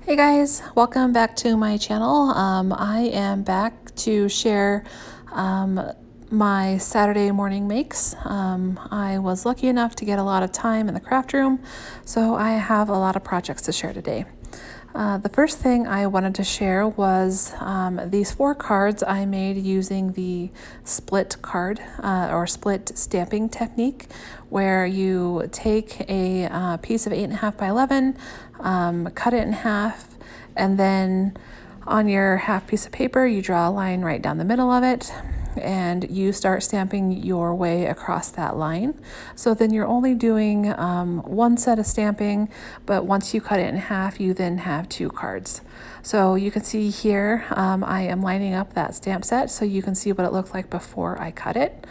Hey guys, welcome back to my channel. I am back to share my Saturday morning makes. I was lucky enough to get a lot of time in the craft room, so I have a lot of projects to share today. The first thing I wanted to share was these 4 cards I made using the split card or split stamping technique, where you take a piece of 8.5 by 11, cut it in half, and then on your half piece of paper, you draw a line right down the middle of it, and you start stamping your way across that line. So then you're only doing one set of stamping, but once you cut it in half, you then have 2 cards. So you can see here, I am lining up that stamp set so you can see what it looked like before I cut it.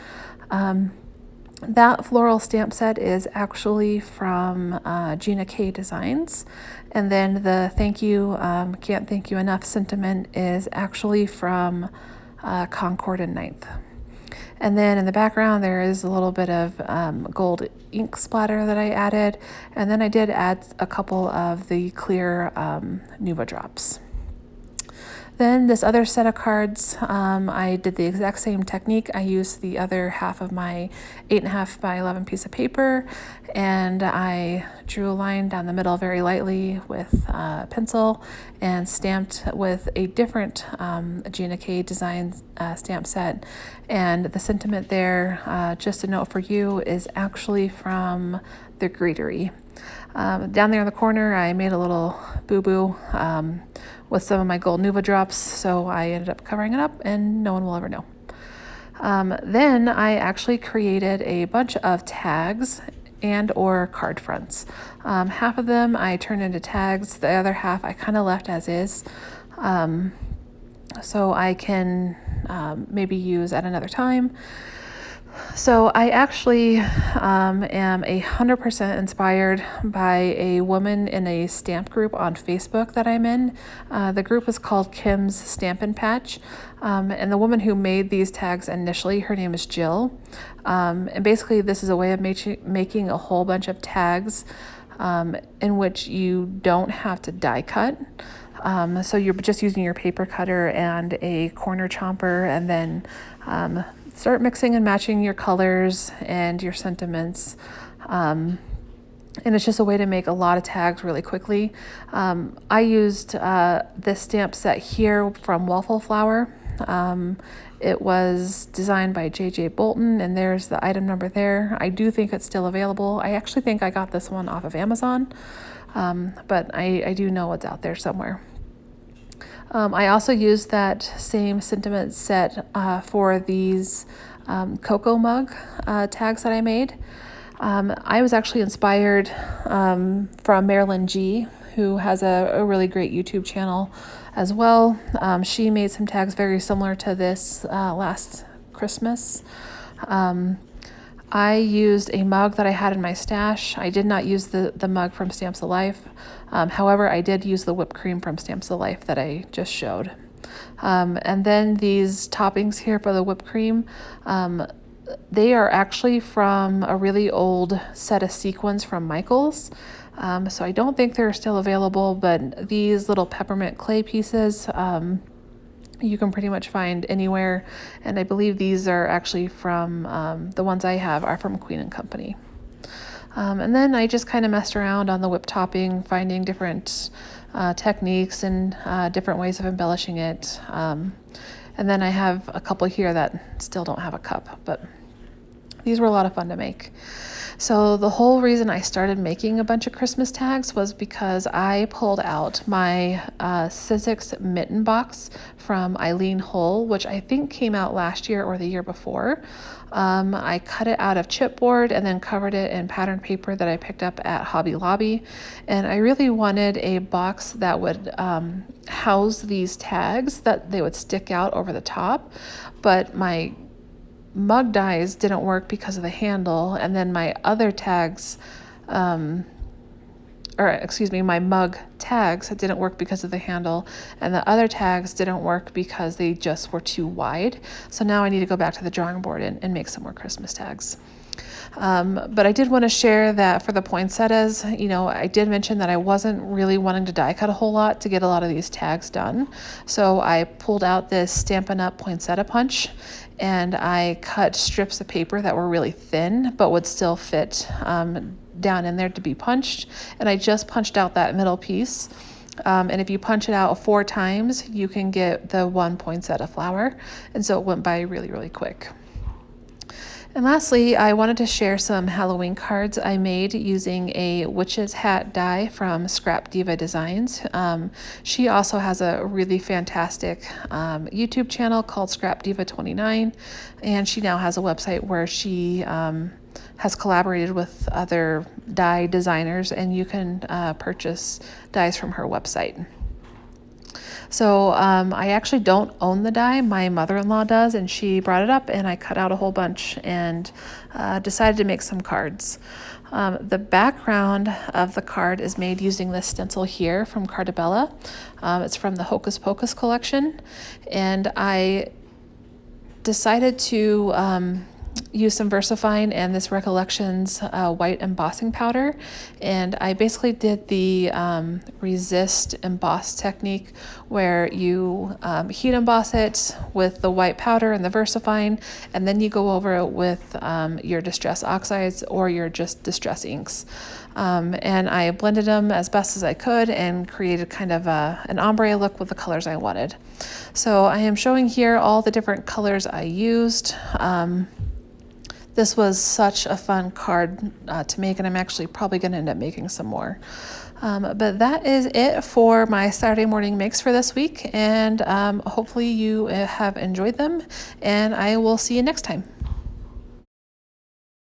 That floral stamp set is actually from Gina K Designs. And then the thank you, can't thank you enough sentiment is actually from Concord and Ninth. And then in the background, there is a little bit of gold ink splatter that I added. And then I did add a couple of the clear Nuva drops. Then this other set of cards, I did the exact same technique. I used the other half of my 8.5 by 11 piece of paper, and I drew a line down the middle very lightly with pencil and stamped with a different Gina K design stamp set. And the sentiment there, just a note for you, is actually from the Greetery. Down there in the corner, I made a little boo-boo with some of my gold Nuva drops, so I ended up covering it up and no one will ever know. Then I actually created a bunch of tags and or card fronts. Half of them I turned into tags, the other half I kind of left as is, so I can maybe use at another time. So I actually am 100% inspired by a woman in a stamp group on Facebook that I'm in. The group is called Kim's Stampin' Patch. And the woman who made these tags initially, her name is Jill. And basically this is a way of making a whole bunch of tags in which you don't have to die cut. So you're just using your paper cutter and a corner chomper, and then start mixing and matching your colors and your sentiments. And it's just a way to make a lot of tags really quickly. I used this stamp set here from Waffle Flower. It was designed by J.J. Bolton, and there's the item number there. I do think it's still available. I actually think I got this one off of Amazon, but I do know it's out there somewhere. I also used that same sentiment set for these cocoa mug tags that I made. I was actually inspired from Marilyn G, who has a really great YouTube channel as well. She made some tags very similar to this last Christmas. I used a mug that I had in my stash. I did not use the mug from Stamps of Life. However, I did use the whipped cream from Stamps of Life that I just showed. And then these toppings here for the whipped cream, they are actually from a really old set of sequins from Michaels. So I don't think they're still available, but these little peppermint clay pieces, you can pretty much find anywhere, and I believe these are actually from, the ones I have are from Queen & Company. And then I just kind of messed around on the whip topping, finding different techniques and different ways of embellishing it. And then I have a couple here that still don't have a cup, but these were a lot of fun to make. So the whole reason I started making a bunch of Christmas tags was because I pulled out my Sizzix mitten box from Eileen Hull, which I think came out last year or the year before. I cut it out of chipboard and then covered it in pattern paper that I picked up at Hobby Lobby. And I really wanted a box that would house these tags, that they would stick out over the top, but my mug dies didn't work because of the handle, and then my other tags, my mug tags didn't work because of the handle, and the other tags didn't work because they just were too wide. So now I need to go back to the drawing board and make some more Christmas tags. But I did want to share that for the poinsettias, I did mention that I wasn't really wanting to die cut a whole lot to get a lot of these tags done. So I pulled out this Stampin' Up! Poinsettia punch and I cut strips of paper that were really thin but would still fit down in there to be punched. And I just punched out that middle piece. And if you punch it out 4 times, you can get the one poinsettia flower. And so it went by really, really quick. And lastly, I wanted to share some Halloween cards I made using a witch's hat die from Scrap Diva Designs. She also has a really fantastic YouTube channel called Scrap Diva 29, and she now has a website where she has collaborated with other die designers, and you can purchase dies from her website. So I actually don't own the die. My mother-in-law does, and she brought it up, and I cut out a whole bunch and decided to make some cards. The background of the card is made using this stencil here from Cardabella. It's from the Hocus Pocus collection, and I decided to use some VersaFine and this Recollections white embossing powder, and I basically did the resist emboss technique where you heat emboss it with the white powder and the VersaFine, and then you go over it with your Distress Oxides or your just Distress inks. And I blended them as best as I could and created kind of an ombre look with the colors I wanted. So I am showing here all the different colors I used. This was such a fun card to make, and I'm actually probably going to end up making some more. But that is it for my Saturday morning makes for this week, and hopefully you have enjoyed them, and I will see you next time.